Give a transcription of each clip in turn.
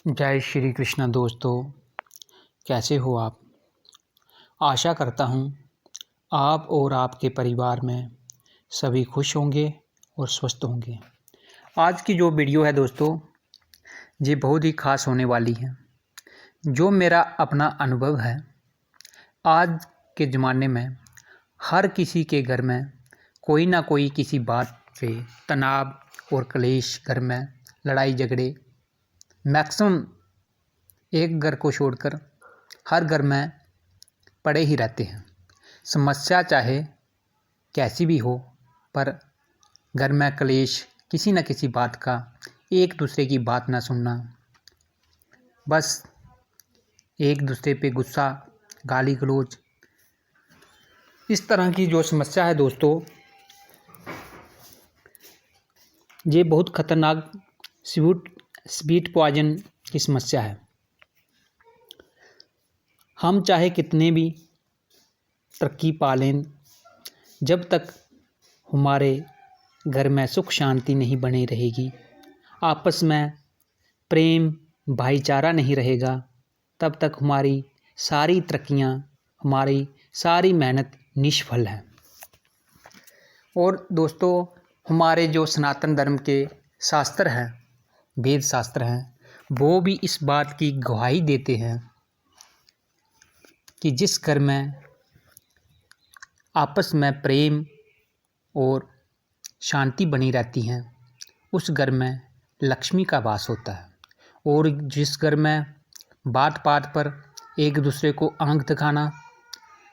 जय श्री कृष्ण दोस्तों, कैसे हो आप। आशा करता हूँ आप और आपके परिवार में सभी खुश होंगे और स्वस्थ होंगे। आज की जो वीडियो है दोस्तों, ये बहुत ही ख़ास होने वाली है। जो मेरा अपना अनुभव है, आज के ज़माने में हर किसी के घर में कोई ना कोई किसी बात से तनाव और क्लेश, घर में लड़ाई झगड़े मैक्सिमम एक घर को छोड़कर हर घर में पड़े ही रहते हैं। समस्या चाहे कैसी भी हो, पर घर में क्लेश, किसी न किसी बात का, एक दूसरे की बात ना सुनना, बस एक दूसरे पे गुस्सा, गाली गलौज, इस तरह की जो समस्या है दोस्तों, ये बहुत खतरनाक स्वीट पॉइजन की समस्या है। हम चाहे कितने भी तरक्की पा लें, जब तक हमारे घर में सुख शांति नहीं बनी रहेगी, आपस में प्रेम भाईचारा नहीं रहेगा, तब तक हमारी सारी तरक्कियां, हमारी सारी मेहनत निष्फल है। और दोस्तों, हमारे जो सनातन धर्म के शास्त्र हैं, वेद शास्त्र हैं, वो भी इस बात की गवाही देते हैं कि जिस घर में आपस में प्रेम और शांति बनी रहती है, उस घर में लक्ष्मी का वास होता है। और जिस घर में बात बात पर एक दूसरे को आंख दिखाना,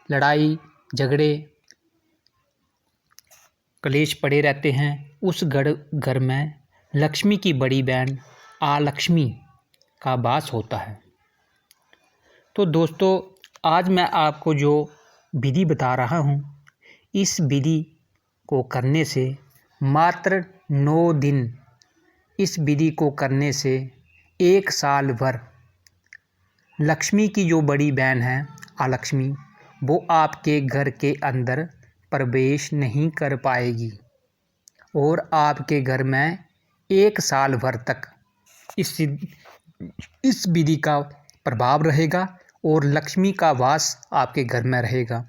लड़ाई झगड़े क्लेश पड़े रहते हैं, उस घर में लक्ष्मी की बड़ी बहन आलक्ष्मी का वास होता है। तो दोस्तों, आज मैं आपको जो विधि बता रहा हूँ, इस विधि को करने से मात्र 9 दिन, इस विधि को करने से 1 साल भर लक्ष्मी की जो बड़ी बहन है आलक्ष्मी, वो आपके घर के अंदर प्रवेश नहीं कर पाएगी और आपके घर में 1 साल भर तक इस विधि का प्रभाव रहेगा और लक्ष्मी का वास आपके घर में रहेगा।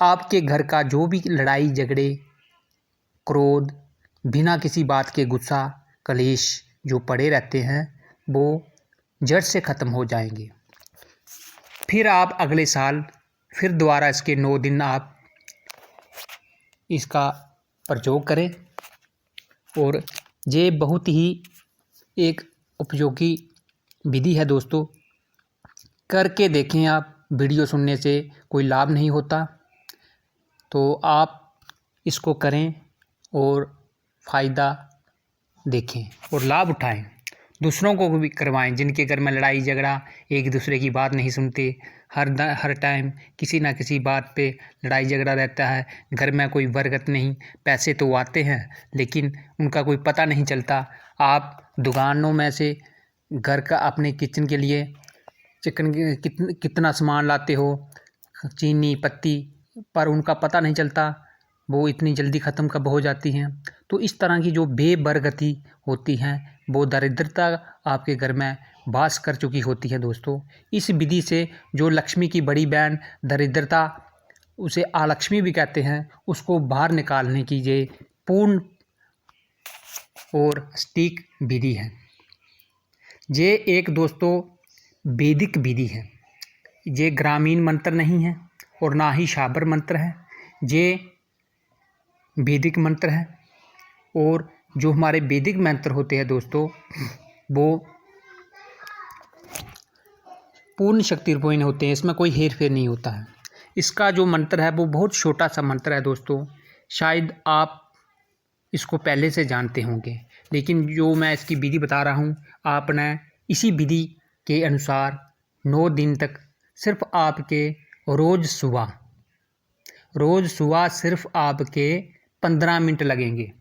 आपके घर का जो भी लड़ाई झगड़े, क्रोध, बिना किसी बात के गुस्सा, कलेश जो पड़े रहते हैं, वो जड़ से ख़त्म हो जाएंगे। फिर आप अगले साल फिर दोबारा इसके 9 दिन आप इसका प्रयोग करें। और ये बहुत ही एक उपयोगी विधि है दोस्तों, करके देखें आप। वीडियो सुनने से कोई लाभ नहीं होता, तो आप इसको करें और फ़ायदा देखें और लाभ उठाएं। दूसरों को भी करवाएं जिनके घर में लड़ाई झगड़ा, एक दूसरे की बात नहीं सुनते, हर टाइम किसी ना किसी बात पे लड़ाई झगड़ा रहता है, घर में कोई बरकत नहीं, पैसे तो आते हैं लेकिन उनका कोई पता नहीं चलता। आप दुकानों में से घर का अपने किचन के लिए कितना सामान लाते हो, चीनी पत्ती, पर उनका पता नहीं चलता, वो इतनी जल्दी ख़त्म कब हो जाती हैं। तो इस तरह की जो बेबरकती होती हैं, वो दरिद्रता आपके घर में वास कर चुकी होती है दोस्तों। इस विधि से जो लक्ष्मी की बड़ी बहन दरिद्रता, उसे आलक्ष्मी भी कहते हैं, उसको बाहर निकालने की ये पूर्ण और सटीक विधि है। ये एक दोस्तों वैदिक विधि है, ये ग्रामीण मंत्र नहीं है और ना ही शाबर मंत्र है, ये वैदिक मंत्र है। और जो हमारे वैदिक मंत्र होते हैं दोस्तों, वो पूर्ण शक्तिपूर्ण होते हैं, इसमें कोई हेर फेर नहीं होता है। इसका जो मंत्र है वो बहुत छोटा सा मंत्र है दोस्तों, शायद आप इसको पहले से जानते होंगे, लेकिन जो मैं इसकी विधि बता रहा हूँ, आपने इसी विधि के अनुसार 9 दिन तक सिर्फ आपके रोज़ सुबह सिर्फ आपके 15 मिनट लगेंगे।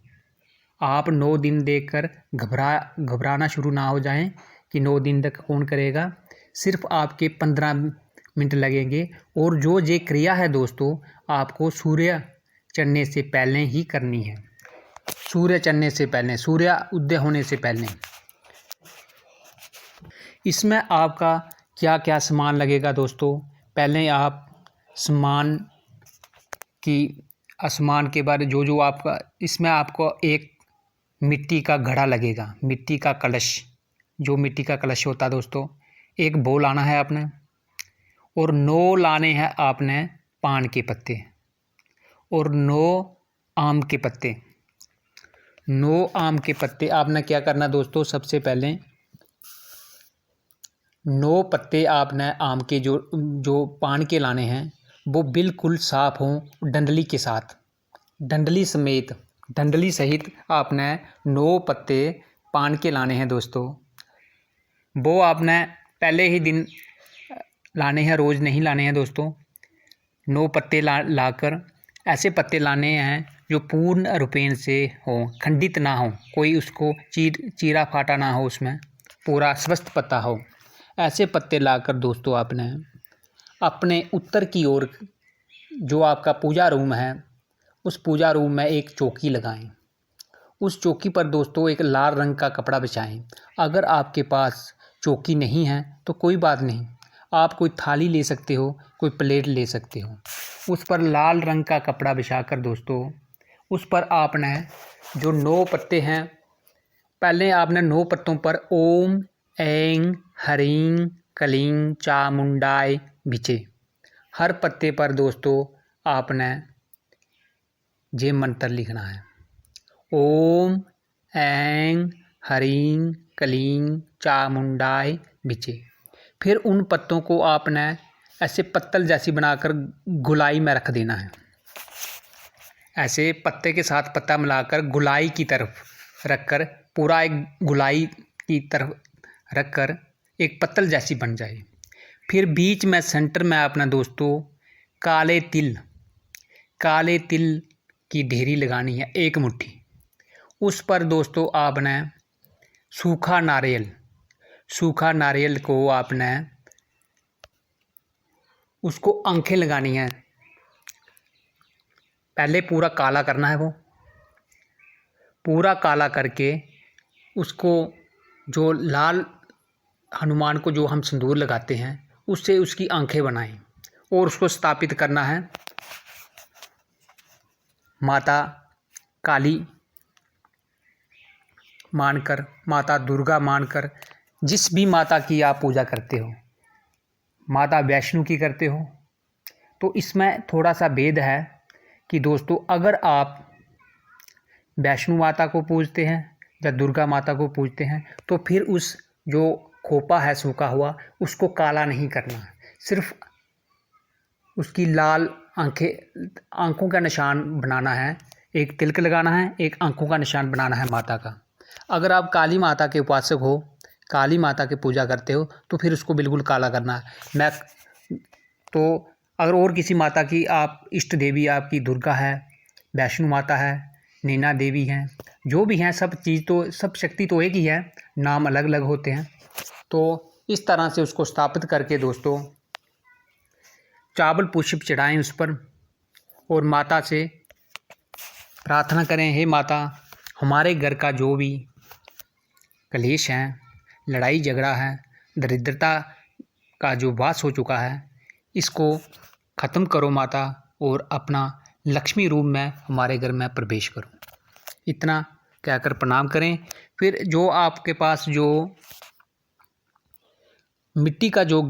आप 9 दिन देखकर घबराना शुरू ना हो जाएं कि 9 दिन तक कौन करेगा, सिर्फ आपके 15 मिनट लगेंगे। और जो ये क्रिया है दोस्तों, आपको सूर्य चढ़ने से पहले ही करनी है, सूर्य चढ़ने से पहले, सूर्य उदय होने से पहले। इसमें आपका क्या क्या सामान लगेगा दोस्तों, पहले आप सामान के बारे जो आपका, इसमें आपको एक मिट्टी का घड़ा लगेगा, मिट्टी का कलश, जो मिट्टी का कलश होता है दोस्तों, एक बो लाना है आपने, और 9 लाने हैं आपने पान के पत्ते, और 9 आम के पत्ते। 9 आम के पत्ते आपने क्या करना दोस्तों, सबसे पहले 9 पत्ते आपने आम के जो पान के लाने हैं वो बिल्कुल साफ़ हों, डंडली के साथ, डंडली सहित आपने 9 पत्ते पान के लाने हैं दोस्तों। वो आपने पहले ही दिन लाने हैं, रोज़ नहीं लाने हैं दोस्तों। 9 पत्ते लाकर ऐसे पत्ते लाने हैं जो पूर्ण रूपेण से हों, खंडित ना हो, कोई उसको चीरा फाटा ना हो, उसमें पूरा स्वस्थ पत्ता हो। ऐसे पत्ते लाकर दोस्तों आपने अपने उत्तर की ओर जो आपका पूजा रूम है, उस पूजा रूम में एक चौकी लगाएं। उस चौकी पर दोस्तों एक लाल रंग का कपड़ा बिछाएं। अगर आपके पास चौकी नहीं है तो कोई बात नहीं, आप कोई थाली ले सकते हो, कोई प्लेट ले सकते हो। उस पर लाल रंग का कपड़ा बिछाकर दोस्तों उस पर आपने जो 9 पत्ते हैं, पहले आपने 9 पत्तों पर ओम ऐं ह्रीं क्लीं चामुंडाय बिचे। हर पत्ते पर दोस्तों आपने ये मंत्र लिखना है, ओम ऐं ह्रीं क्लीं चामुंडाय बिचे। फिर उन पत्तों को आपने ऐसे पत्तल जैसी बनाकर गुलाई में रख देना है। ऐसे पत्ते के साथ पत्ता मिलाकर गुलाई की तरफ रखकर, पूरा एक गुलाई की तरफ रखकर एक पत्तल जैसी बन जाए। फिर बीच में सेंटर में अपना दोस्तों काले तिल की ढेरी लगानी है, एक मुट्ठी। उस पर दोस्तों आपने सूखा नारियल को आपने उसको आंखें लगानी है। पहले पूरा काला करना है, वो पूरा काला करके उसको जो लाल हनुमान को जो हम सिंदूर लगाते हैं उससे उसकी आंखें बनाएं, और उसको स्थापित करना है माता काली मानकर, माता दुर्गा मानकर, जिस भी माता की आप पूजा करते हो, माता वैष्णो की करते हो। तो इसमें थोड़ा सा भेद है कि दोस्तों अगर आप वैष्णो माता को पूजते हैं या दुर्गा माता को पूजते हैं तो फिर उस जो खोपा है सूखा हुआ उसको काला नहीं करना, सिर्फ उसकी लाल आंखों का निशान बनाना है, एक तिलक लगाना है, एक आंखों का निशान बनाना है माता का। अगर आप काली माता के उपासक हो, काली माता की पूजा करते हो तो फिर उसको बिल्कुल काला करना है। तो अगर और किसी माता की आप इष्ट देवी आपकी दुर्गा है, वैष्णो माता है, नैना देवी हैं, जो भी हैं, सब शक्ति तो एक ही है, नाम अलग अलग होते हैं। तो इस तरह से उसको स्थापित करके दोस्तों चावल पुष्प चढ़ाएं उस पर, और माता से प्रार्थना करें, हे माता, हमारे घर का जो भी कलेश है, लड़ाई झगड़ा है, दरिद्रता का जो वास हो चुका है, इसको ख़त्म करो माता, और अपना लक्ष्मी रूप में हमारे घर में प्रवेश करो। इतना कहकर प्रणाम करें। फिर जो आपके पास जो मिट्टी का जो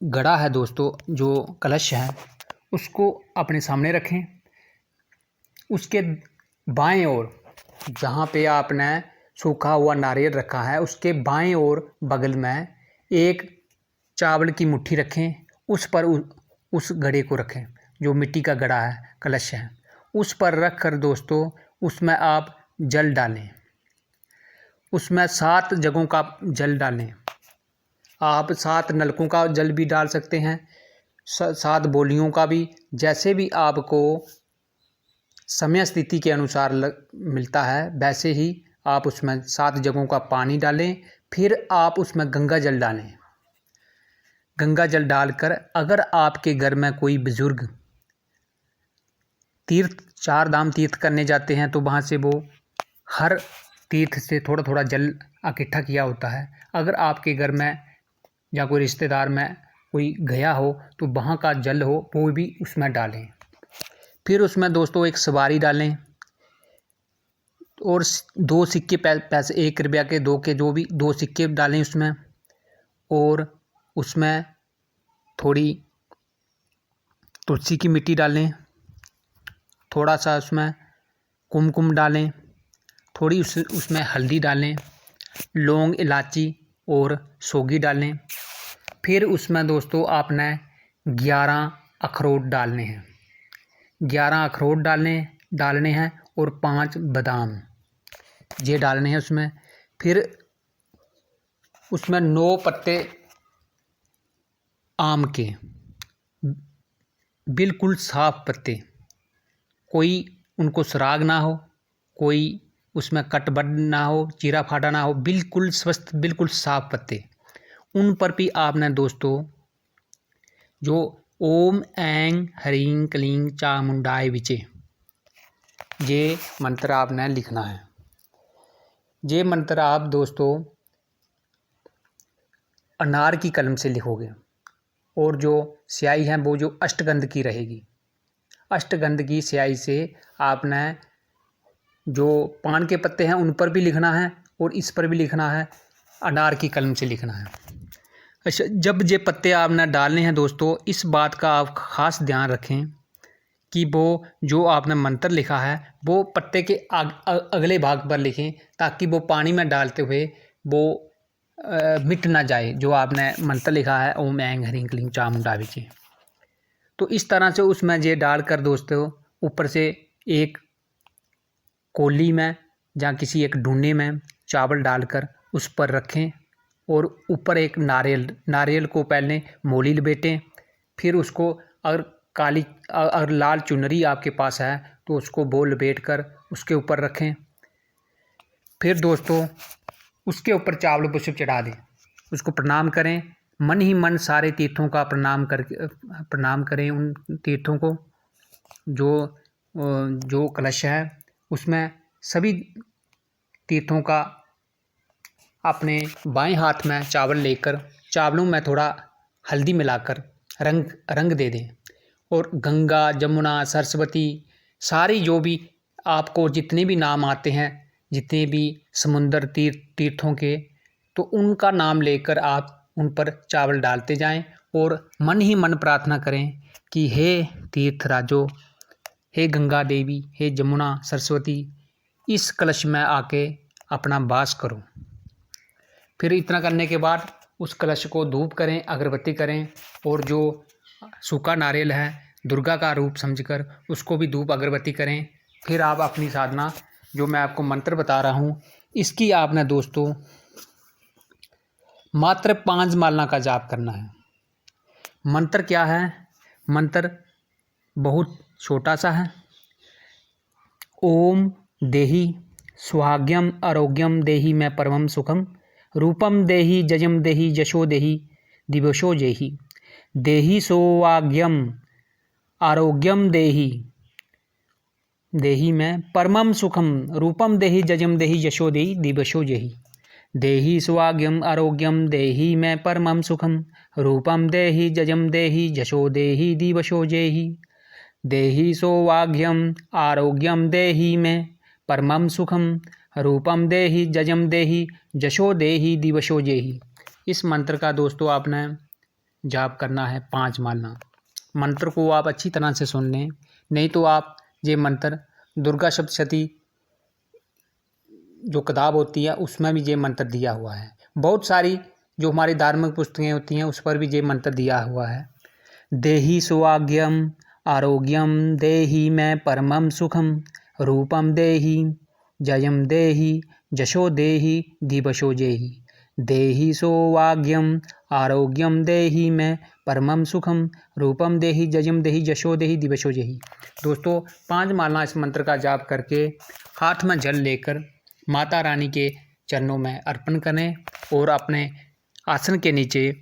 घड़ा है दोस्तों, जो कलश है, उसको अपने सामने रखें। उसके बाएं ओर जहाँ पे आपने सूखा हुआ नारियल रखा है, उसके बाएं ओर बगल में एक चावल की मुट्ठी रखें। उस पर उस घड़े को रखें, जो मिट्टी का घड़ा है, कलश है, उस पर रख कर दोस्तों उसमें आप जल डालें। उसमें 7 जगहों का जल डालें। आप 7 नलकों का जल भी डाल सकते हैं, 7 बोलियों का भी, जैसे भी आपको समय स्थिति के अनुसार मिलता है वैसे ही आप उसमें 7 जगहों का पानी डालें। फिर आप उसमें गंगा जल डालें। गंगा जल डालकर अगर आपके घर में कोई बुजुर्ग 4 धाम तीर्थ करने जाते हैं तो वहाँ से वो हर तीर्थ से थोड़ा थोड़ा जल इकट्ठा किया होता है। अगर आपके घर में या कोई रिश्तेदार में कोई गया हो तो वहाँ का जल हो वो भी उसमें डालें। फिर उसमें दोस्तों एक सवारी डालें और 2 सिक्के पैसे 1 रुपया के 2 के जो भी 2 सिक्के डालें उसमें, और उसमें थोड़ी तुलसी की मिट्टी डालें, थोड़ा सा उसमें कुमकुम डालें, थोड़ी उसमें हल्दी डालें, लौंग इलायची और सौगी डालें। फिर उसमें दोस्तों आपने 11 अखरोट डालने हैं, 11 अखरोट डालने हैं और 5 बादाम ये डालने हैं उसमें। फिर उसमें 9 पत्ते आम के, बिल्कुल साफ पत्ते, कोई उनको सुराग ना हो, कोई उसमें कटबद्ध ना हो, चीरा फाटा ना हो, बिल्कुल स्वस्थ बिल्कुल साफ पत्ते। उन पर भी आपने दोस्तों जो ओम ऐं ह्रीं क्लीं चामुंडाय विचे ये मंत्र आपने लिखना है। ये मंत्र आप दोस्तों अनार की कलम से लिखोगे और जो स्याही है वो जो अष्टगंध की रहेगी। अष्टगंध की स्याही से आपने जो पान के पत्ते हैं उन पर भी लिखना है और इस पर भी लिखना है, अनार की कलम से लिखना है। अच्छा, जब ये पत्ते आपने डालने हैं दोस्तों, इस बात का आप ख़ास ध्यान रखें कि वो जो आपने मंत्र लिखा है वो पत्ते के अगले भाग पर लिखें, ताकि वो पानी में डालते हुए वो मिट ना जाए जो आपने मंत्र लिखा है ओम ऐं ह्रीं क्लीं चामुंडाय विचे। तो इस तरह से उसमें ये डालकर दोस्तों ऊपर से एक कोली में या किसी एक डूने में चावल डालकर उस पर रखें और ऊपर एक नारियल को पहले मोली लपेटें। फिर उसको अगर लाल चुनरी आपके पास है तो उसको वो लपेट कर उसके ऊपर रखें। फिर दोस्तों उसके ऊपर चावल पुष्प चढ़ा दें, उसको प्रणाम करें, मन ही मन सारे तीर्थों का प्रणाम करें उन तीर्थों को। जो कलश है उसमें सभी तीर्थों का अपने बाएं हाथ में चावल लेकर चावलों में थोड़ा हल्दी मिलाकर रंग दे दें और गंगा जमुना सरस्वती सारी जो भी आपको जितने भी नाम आते हैं, जितने भी समुद्र तीर्थों के, तो उनका नाम लेकर आप उन पर चावल डालते जाएं और मन ही मन प्रार्थना करें कि हे तीर्थराजो, हे गंगा देवी, हे जमुना सरस्वती, इस कलश में आके अपना वास करो। फिर इतना करने के बाद उस कलश को धूप करें, अगरबत्ती करें और जो सूखा नारियल है दुर्गा का रूप समझकर उसको भी धूप अगरबत्ती करें। फिर आप अपनी साधना जो मैं आपको मंत्र बता रहा हूँ इसकी आपने दोस्तों मात्र 5 माला का जाप करना है। मंत्र क्या है? मंत्र बहुत छोटा सा है। ओम देहि सुहाग्यम आरोग्यम देहि मैं परमम सुखम रूपम देहि जजम देहि जशो देहि दिवशो जेहि देहि सोवाग्यम आरोग्यम देहि मैं परमम सुखम रूपम देहि जजम देहि जशो देहि दिवशो जेहि देहि सुवाग्यम आरोग्यम देहि मैं परमम सुखम रूपम देहि जजम देहि जशो देहि दिवशो जेहि देहि सौभाग्यम आरोग्यम देहि में परमम सुखम रूपम देहि जजम देहि जशो देहि दिवशो जेहि। इस मंत्र का दोस्तों आपने जाप करना है 5 माला। मंत्र को आप अच्छी तरह से सुन लें, नहीं तो आप ये मंत्र दुर्गा सप्तशती जो किताब होती है उसमें भी ये मंत्र दिया हुआ है। बहुत सारी जो हमारी धार्मिक पुस्तकें होती हैं उस पर भी ये मंत्र दिया हुआ है। देहि सौभाग्यम आरोग्यम देहि मैं परमम सुखम रूपम देहि जयम देहि जशो देहि दिवशो जेहि देहि सौभाग्यम आरोग्यम देहि मैं परमम सुखम रूपम देहि जयम देहि जशो देहि दिवशो जेहि। दोस्तों 5 माला इस मंत्र का जाप करके हाथ में जल लेकर माता रानी के चरणों में अर्पण करें और अपने आसन के नीचे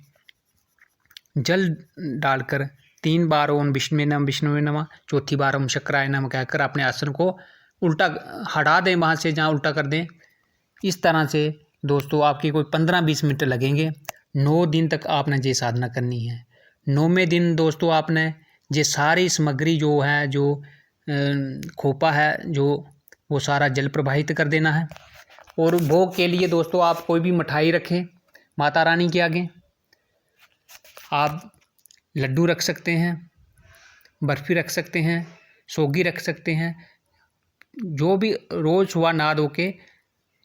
जल डालकर 3 बार ओम विष्णुवे नमः, चौथी बार ओम शक्राय नमः कहकर अपने आसन को उल्टा हटा दें, वहाँ से जहाँ उल्टा कर दें। इस तरह से दोस्तों आपकी कोई 15-20 मिनट लगेंगे। 9 दिन तक आपने ये साधना करनी है। 9वें दिन दोस्तों आपने ये सारी सामग्री जो है, जो खोपा है, जो वो सारा जल प्रवाहित कर देना है। और भोग के लिए दोस्तों आप कोई भी मिठाई रखें माता रानी के आगे। आप लड्डू रख सकते हैं, बर्फ़ी रख सकते हैं, सौगी रख सकते हैं। जो भी रोज़ सुबह नहा धो के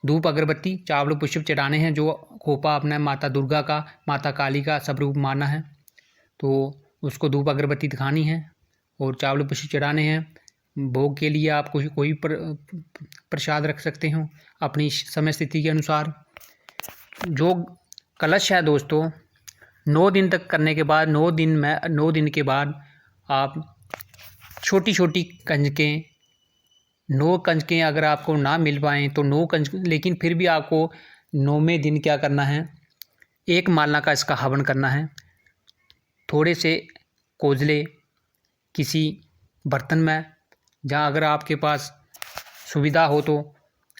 धूप अगरबत्ती चावल पुष्प चढ़ाने हैं। जो खोपा अपना माता दुर्गा का, माता काली का स्वरूप माना है, तो उसको धूप अगरबत्ती दिखानी है और चावल पुष्प चढ़ाने हैं। भोग के लिए आप कोई प्रसाद रख सकते हो अपनी समय स्थिति के अनुसार। जो कलश है दोस्तों 9 दिन तक करने के बाद, 9 दिन के बाद आप छोटी छोटी कंजकें, 9 कंजकें अगर आपको ना मिल पाएँ तो 9 कंजक, लेकिन फिर भी आपको 9वें दिन क्या करना है, 1 माला का इसका हवन करना है। थोड़े से कोजले किसी बर्तन में, जहाँ अगर आपके पास सुविधा हो तो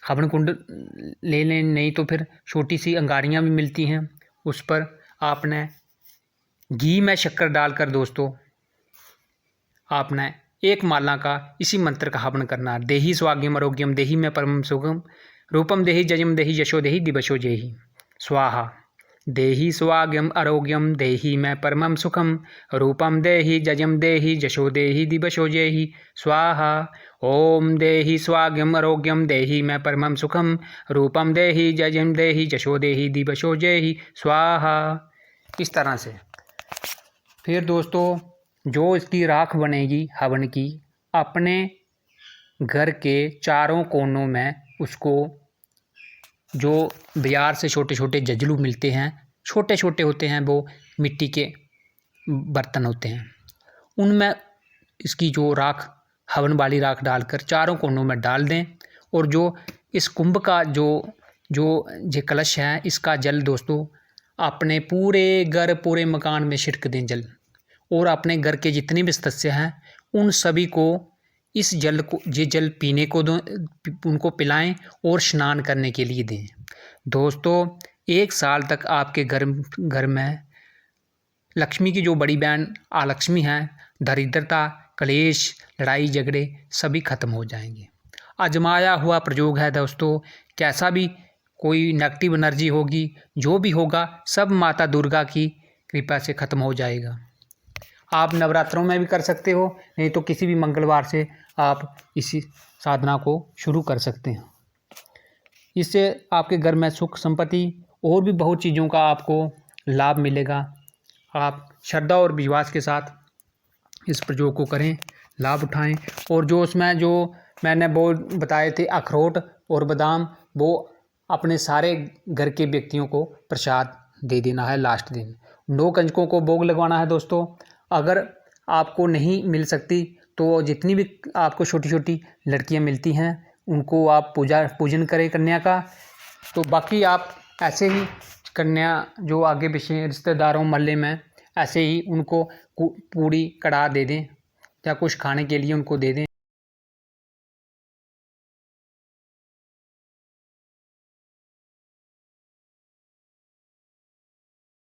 हवन कुंड ले लें, नहीं तो फिर छोटी सी अंगारियाँ भी मिलती हैं। उस पर आपने घी में शक्कर डालकर दोस्तों आपने 1 माला का इसी मंत्र का हवन करना है। देहि स्वाग्यम आरोग्यम देहि में परमं सुखम रूपम देहि जजम देहि यशो देहि दिवशो जेहि स्वाहा। देहि स्वाग्यम आरोग्यम देहि में परमं सुखम रूपम देहि जजम देहि यशो देहि दिवशो जेहि स्वाहा। ओम देहि स्वाग्यम आरोग्यम देहि में परमं सुखम रूपम देहि जजम देहि यशो देहि दिवशो जेहि स्वाहा। इस तरह से फिर दोस्तों जो इसकी राख बनेगी हवन की, अपने घर के चारों कोनों में उसको, जो बाज़ार से छोटे छोटे जजलू मिलते हैं, छोटे छोटे होते हैं, वो मिट्टी के बर्तन होते हैं, उनमें इसकी जो राख, हवन वाली राख डालकर चारों कोनों में डाल दें। और जो इस कुंभ का जो कलश है, इसका जल दोस्तों अपने पूरे घर, पूरे मकान में छिड़क दें जल। और अपने घर के जितने भी सदस्य हैं उन सभी को इस जल को, ये जल पीने को दो, उनको पिलाएं और स्नान करने के लिए दें। दोस्तों 1 साल तक आपके घर में लक्ष्मी की जो बड़ी बहन आलक्ष्मी है, दरिद्रता, कलेश, लड़ाई झगड़े सभी खत्म हो जाएंगे। आजमाया हुआ प्रयोग है दोस्तों। कैसा भी कोई नेगेटिव एनर्जी होगी, जो भी होगा सब माता दुर्गा की कृपा से खत्म हो जाएगा। आप नवरात्रों में भी कर सकते हो, नहीं तो किसी भी मंगलवार से आप इसी साधना को शुरू कर सकते हैं। इससे आपके घर में सुख संपत्ति और भी बहुत चीज़ों का आपको लाभ मिलेगा। आप श्रद्धा और विश्वास के साथ इस प्रयोग को करें, लाभ उठाएं। और जो उसमें जो मैंने वो बताए थे अखरोट और बादाम, वो अपने सारे घर के व्यक्तियों को प्रसाद दे देना है लास्ट दिन। 9 कंजकों को भोग लगवाना है दोस्तों। अगर आपको नहीं मिल सकती तो जितनी भी आपको छोटी छोटी लड़कियां मिलती हैं उनको आप पूजन करें कन्या का। तो बाकी आप ऐसे ही कन्या जो आगे पीछे रिश्तेदारों मोहल्ले में, ऐसे ही उनको पूड़ी कड़ा दे दें या कुछ खाने के लिए उनको दे दें।